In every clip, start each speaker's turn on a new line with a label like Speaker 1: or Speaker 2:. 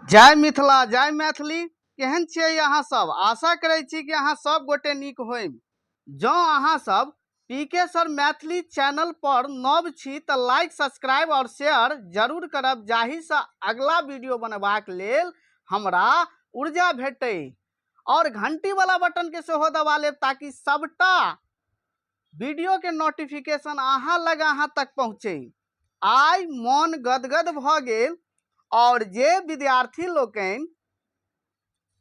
Speaker 1: जय मिथिला जय मैथिली। केहन छियै अहाँ सब? आशा करै छी कि अहाँ सब गोटे नीक होइम। जँ अहाँ सब पीके सर मैथिली चैनल पर नव छी तऽ लाइक सब्सक्राइब और शेयर जरूर करब, जाहिसँ अगला वीडियो बनबाक लेल हमरा ऊर्जा भेटै। और घंटी वाला बटन के सेहो दबा लेब ताकि सबटा वीडियो के नोटिफिकेशन अहाँ लग अहाँ तक पहुँचे। आइ मन गदगद भऽ गेल और जे विद्यार्थी लोकनि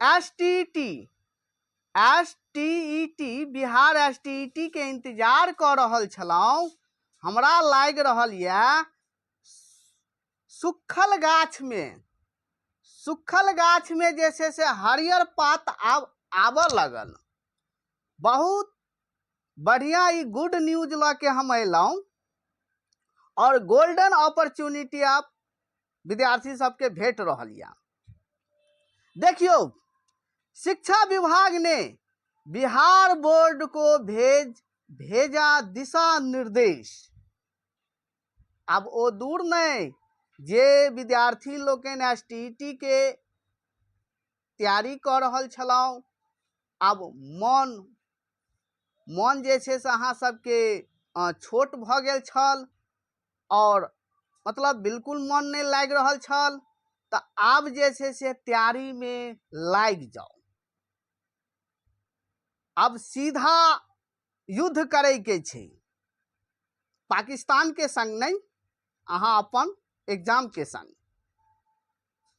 Speaker 1: एसटीईटी बिहार एसटीईटी के इंतजार कऽ रहल छलहुँ, हमरा लागि रहल यऽ सुखल गाछ में जे छै से हरियर पात आबऽ लगल। बहुत बढ़िया ई गुड न्यूज लऽ के हम अयलहुँ और गोल्डन अपॉर्चुनिटी आप विद्यार्थी सबके भेट रहल यऽ। देखियो, शिक्षा विभाग ने बिहार बोर्ड को भेजा दिशा निर्देश। अब वो दूर नहीं, जे विद्यार्थी लोकन एसटीईटी के तैयारी कर रहल छलहुँ, अब मन जे छै से अहाँ सबके छोट भऽ गेल छल और मतलब बिल्कुल मन नहीं लागि रहल छल, तऽ आब जे छै से तैयारी में लागि जाओ। अब सीधा युद्ध करे के छै, पाकिस्तान के संग नहीं, अहाँ अपन एग्जाम के संग।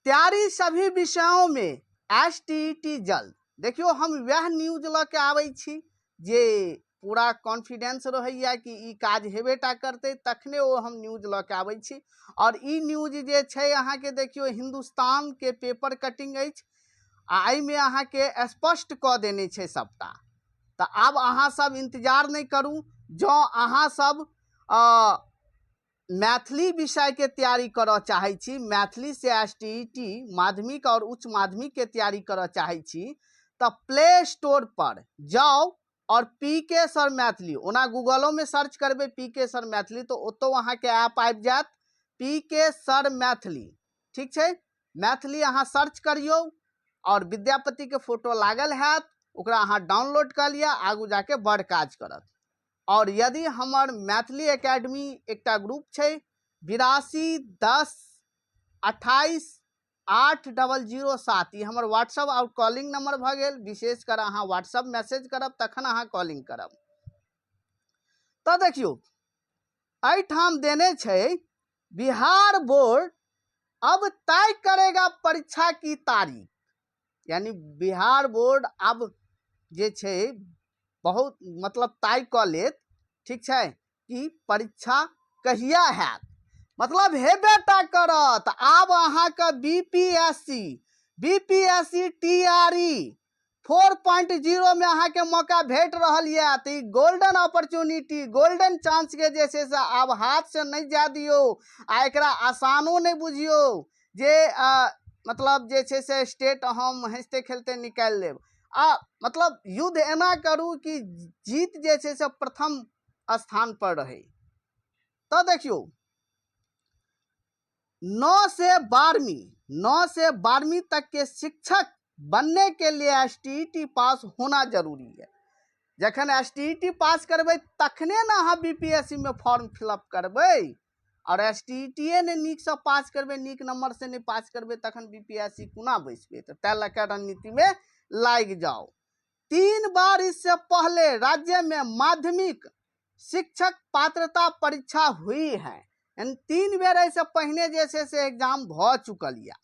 Speaker 1: तैयारी सभी विषयों में एसटीईटी जल्द। देखियो, हम वह न्यूज लऽ के आबै छी जे पूरा कॉन्फिडेंस रहैया कि ई काज हेबेटा करते, तखने वो हम न्यूज लऽ के आबै छी। और ई न्यूज जे छै अहाँ के देखियो हिंदुस्तान के पेपर कटिंग अछि, आ एहि में अहाँ के स्पष्ट कऽ देने छै सबटा। तऽ आब अहाँ सब इंतजार नहीं करू। जँ अहाँ सब मैथिली विषय के तैयारी करऽ चाहै छी, मैथिली से एसटीईटी माध्यमिक और उच्च माध्यमिक के तैयारी करऽ चाहै छी, तो प्ले स्टोर पर जाओ और पीके सर मैथिली, ओना गूगलों में सर्च करबे पीके सर मैथिली तो ओतो अहाँ के ऐप आबि जात, पीके सर मैथिली। ठीक है, मैथिली अहाँ सर्च करियो और विद्यापति के फोटो लागल हैत, ओकरा अहाँ डाउनलोड कर लिया, आगू जाके बड़ काज करत। और यदि हमर मैथिली एकेडमी एकटा ग्रुप छै 8210288007, ई हमर व्हाट्सएप और कॉलिंग नंबर भ गेल। विशेषकर अहाँ व्हाट्सएप मैसेज करब तखन अहाँ कॉलिंग करब। तो देखियो, एहिठाम देने छै बिहार बोर्ड अब तय करेगा परीक्षा की तारीख। यानी बिहार बोर्ड अब जे छै बहुत मतलब तय कऽ लेत, ठीक है, कि परीक्षा कहिया हैत, मतलब हेबेटा करत। आब अहाँ के बीपीएससी टीआरई 4.0 में अहाँ के मौका भेट रहल है। तो गोल्डन अपॉर्चुनिटी, गोल्डन चांस के जे से आब हाथ से नहीं जा दियो, आ एकरा आसानो नहीं बुझियो जे मतलब जे छै से स्टेट हम हंसते खेलते निकाल लेब। मतलब युद्ध एना करू कि जीत जे छै से प्रथम स्थान पर रहे। तो देखियो, 9 से 12वीं तक के शिक्षक बनने के लिए एसटीईटी पास होना जरूरी है। जखन एसटीईटी पास करबे तखने ना अहाँ बीपीएससी में फॉर्म फिलअप करबे, और एसटीईटी ने नीक से पास करबे, नीक नंबर से नहीं पास करबे तखन बीपीएससी कुना बैसबे। तो तै लऽ के रणनीति में लाग जाओ। 3 बार इससे पहले राज्य में माध्यमिक शिक्षक पात्रता परीक्षा हुई है, 3 बेर ऐसे पहले जैसे से एग्जाम भ चुकल या।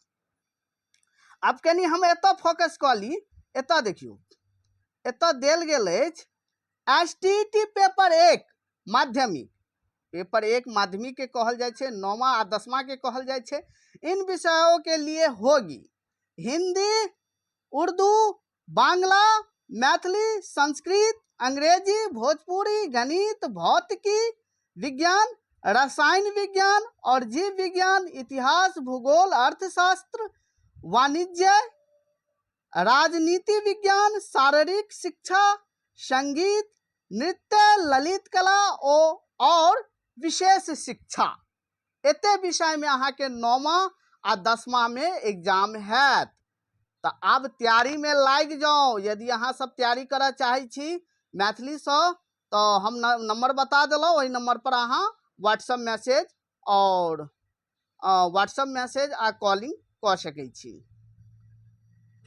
Speaker 1: अब कनी हम एतऽ फोकस कऽ ली, एतऽ देखियो, एतऽ देल गेल अछि एसटीईटी पेपर 1 माध्यमिक। पेपर 1 माध्यमिक के कहल जाय छे, 9वां आ 10वां के कहल जाय छे। इन विषयों के लिए होगी हिंदी, उर्दू, बांग्ला, मैथिली, संस्कृत, अंग्रेजी, भोजपुरी, गणित, भौतिकी विज्ञान, रसायन विज्ञान और जीव विज्ञान, इतिहास, भूगोल, अर्थशास्त्र, वाणिज्य, राजनीति विज्ञान, शारीरिक शिक्षा, संगीत, नृत्य, ललित कला और विशेष शिक्षा। एते विषय में अहाँ के 9वां आ 10वां में एग्जाम है। तो अब तैयारी में लाग जाओ। यदि अहाँ सब तैयारी करऽ चाहे छी मैथिली से तो हम नंबर बता दिलौ, वही नंबर पर अहाँ व्हाट्सएप मैसेज और व्हाट्सएप मैसेज आ कॉलिंग कऽ सकै छी।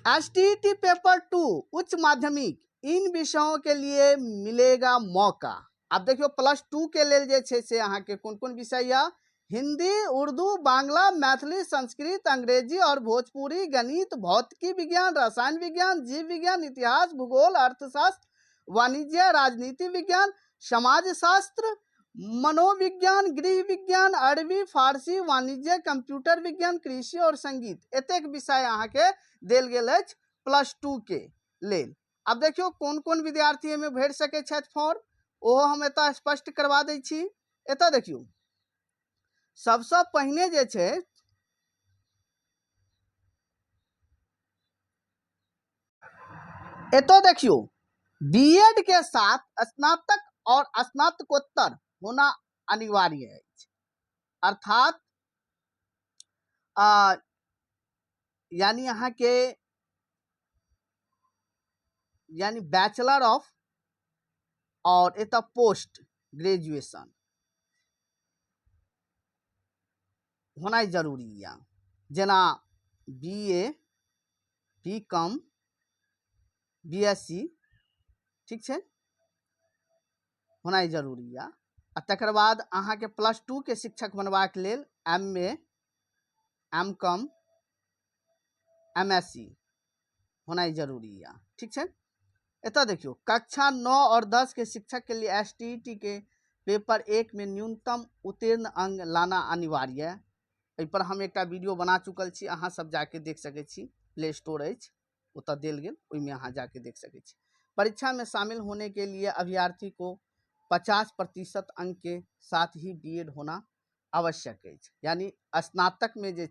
Speaker 1: एसटीईटी पेपर 2 उच्च माध्यमिक इन विषयों के लिए मिलेगा मौका। अब देखियो +2 के लेल जे छै से अहाँ के कोन कोन विषय या हिंदी, उर्दू, बांग्ला, मैथिली, संस्कृत, अंग्रेजी और भोजपुरी, गणित, भौतिकी विज्ञान, रसायन विज्ञान, जीव विज्ञान, इतिहास, भूगोल, अर्थशास्त्र, वाणिज्य, राजनीति विज्ञान, समाजशास्त्र, मनोविज्ञान, गृह विज्ञान, अरबी, फारसी, वाणिज्य, कंप्यूटर विज्ञान, कृषि और संगीत, एतेक विषय अहाँ के देल गेल अछि +2 के लेल। अब देखियो कोन कोन विद्यार्थी एमे भरि सकै छथि फॉर्म, ओहो हम एतऽ स्पष्ट करवा दै छी। एतऽ देखियो सबसे पहिने जे छै एतऽ देखियो बीएड के साथ स्नातक और स्नातकोत्तर होना अनिवार्य है, अर्थात यानी यहाँ के यानी बैचलर ऑफ और एतऽ पोस्ट ग्रेजुएशन होना जरूरी है। जेना बीए, बीकॉम, बीएससी ठीक छै होना जरूरी है। आ तकर बाद अहाँ के +2 के शिक्षक बनबाक लेल एमए, एमकॉम, एमएससी होना जरूरी है, ठीक छै। एतऽ देखियो कक्षा 9 और 10 के शिक्षक के लिए एसटीईटी के पेपर 1 में न्यूनतम उत्तीर्ण अंक लाना अनिवार्य है। एहि पर हम एक वीडियो बना चुकल छी, अहाँ सब जाके देख सकै छी, प्ले स्टोर अछि ओतऽ देल गेल, ओहिमे अहाँ जाके देख सकै छी। परीक्षा में शामिल होने के लिए अभ्यर्थी को 50% अंक के साथ ही बीएड होना आवश्यक है। यानी स्नातक में जे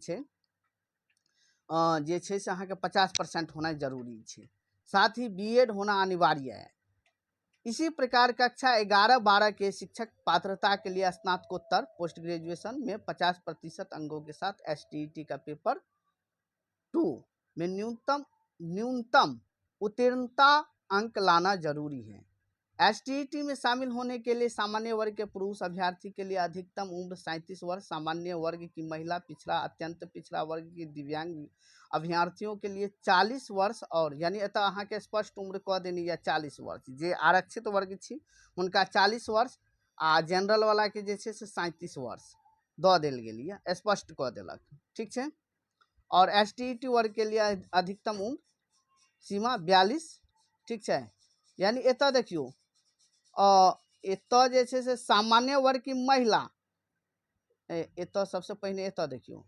Speaker 1: छै से अहाँ के 50% होना जरूरी है, साथ ही बीएड होना अनिवार्य है। इसी प्रकार कक्षा 11-12 के शिक्षक पात्रता के लिए स्नातकोत्तर पोस्ट ग्रेजुएशन में 50% अंकों के साथ एसटीईटी का पेपर 2 में न्यूनतम उत्तीर्णता अंक लाना जरूरी है। एसटीईटी में शामिल होने के लिए सामान्य वर्ग के पुरुष अभ्यर्थी के लिए अधिकतम उम्र 37 वर्ष, सामान्य वर्ग की महिला, पिछड़ा, अत्यंत पिछड़ा वर्ग के दिव्यांग अभ्यर्थियों के लिए 40 वर्ष और यानी एतऽ अहाँ के स्पष्ट उम्र कह देनी है 40 वर्ष। जे आरक्षित वर्ग छी उनका 40 वर्ष आ जनरल वाला के जे छै से 37 वर्ष दऽ देल गेल है, स्पष्ट कह देलक, ठीक छै। और एसटीईटी वर्ग के लिए अधिकतम उम्र सीमा 42, ठीक छै। यानी एतऽ देखियो एतऽ जे छै से सामान्य वर्ग की महिला, एतऽ सबसे पहले एतऽ देखियो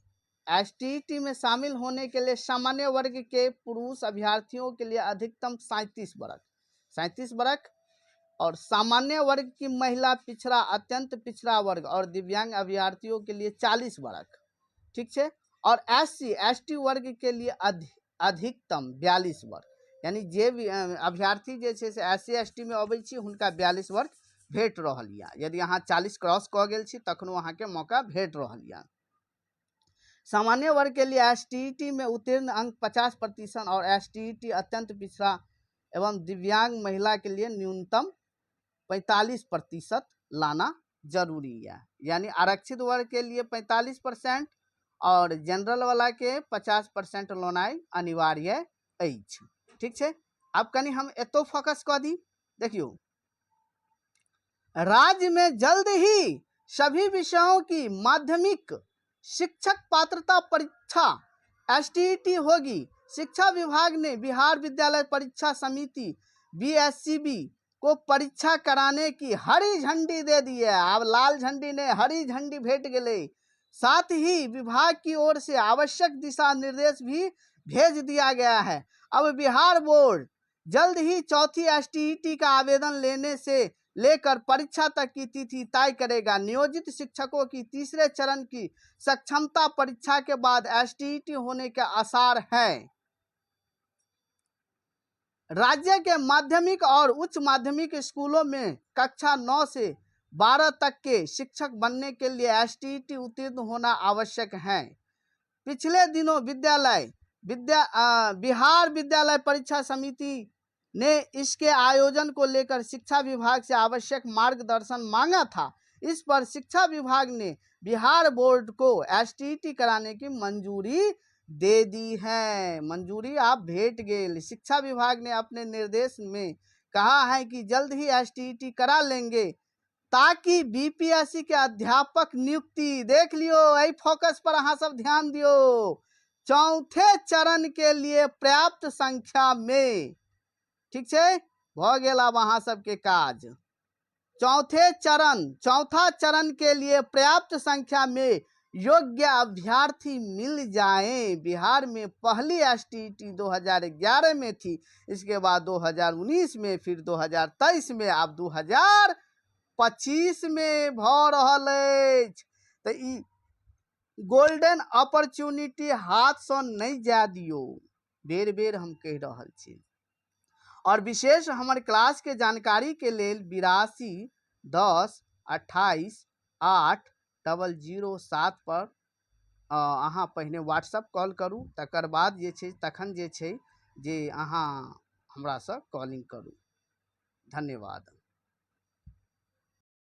Speaker 1: एसटीईटी में शामिल होने के लिए सामान्य वर्ग के पुरुष अभ्यर्थियों के लिए अधिकतम 37 वर्ष और सामान्य वर्ग की महिला, पिछड़ा, अत्यंत पिछड़ा वर्ग और दिव्यांग अभ्यर्थियों के लिए 40 वर्ष, ठीक है। और एससी एसटी वर्ग के लिए अधिकतम 42 वर्ष, यानी जे अभ्यर्थी जे छै से एससी एसटी में अबै छी हुनका 42 वर्ष भेट रहल यऽ। यदि अहाँ 40 क्रॉस कऽ गेल छी तखनो अहाँ के मौका भेट रहल यऽ। सामान्य वर्ग के लिए एसटीईटी में उत्तीर्ण अंक 50% और एसटीईटी अत्यंत पिछड़ा एवं दिव्यांग महिला के लिए न्यूनतम 45% लाना जरूरी है। यानी आरक्षित वर्ग के लिए 45% और जनरल वाला के 50% लानाइ अनिवार्य अछि, ठीक है। अब कनी हम एतो फोकस कऽ दी। देखियो राज्य में जल्द ही सभी विषयों की माध्यमिक शिक्षक पात्रता परीक्षा एसटीईटी होगी। शिक्षा विभाग ने बिहार विद्यालय परीक्षा समिति बीएससीबी को परीक्षा कराने की हरी झंडी दे दी है। अब लाल झंडी ने हरी झंडी भेट गए। साथ ही विभाग की ओर से आवश्यक दिशा निर्देश भी भेज दिया गया है। अब बिहार बोर्ड जल्द ही चौथी एसटीईटी का आवेदन लेने से लेकर परीक्षा तक की तिथि तय करेगा। नियोजित शिक्षकों की तीसरे चरण की सक्षमता परीक्षा के बाद एसटीईटी होने के आसार हैं। राज्य के माध्यमिक और उच्च माध्यमिक स्कूलों में कक्षा 9 से 12 तक के शिक्षक बनने के लिए एसटीईटी उत्तीर्ण होना आवश्यक है। पिछले दिनों बिहार विद्यालय परीक्षा समिति ने इसके आयोजन को लेकर शिक्षा विभाग से आवश्यक मार्गदर्शन मांगा था। इस पर शिक्षा विभाग ने बिहार बोर्ड को एसटीईटी कराने की मंजूरी दे दी है। मंजूरी आप भेट गए। शिक्षा विभाग ने अपने निर्देश में कहा है कि जल्द ही एसटीईटी करा लेंगे ताकि बीपीएससी के अध्यापक नियुक्ति देख लियो। यही फोकस पर अहाँ सब ध्यान दियो। चौथे चरण के लिए पर्याप्त संख्या में, ठीक है, भ गेल अब अहाँ सबके काज। चौथा चरण के लिए पर्याप्त संख्या में योग्य अभ्यर्थी मिल जाएं। बिहार में पहली एसटीईटी 2011 में थी, इसके बाद 2019 में, फिर 2023 में, अब 2025 में भ रहल अछि। तो ई गोल्डन अपॉर्चुनिटी हाथ से नहीं जा दियो, बेर बेर हम कह रहल छी। और विशेष हमारे क्लास के जानकारी के लेल 82 10 28 8 007 पर अहाँ पहिने व्हाट्सअप कॉल करू, तकर बाद जे छै तखन जे छै जे अहाँ हमरा से कॉलिंग करू। धन्यवाद।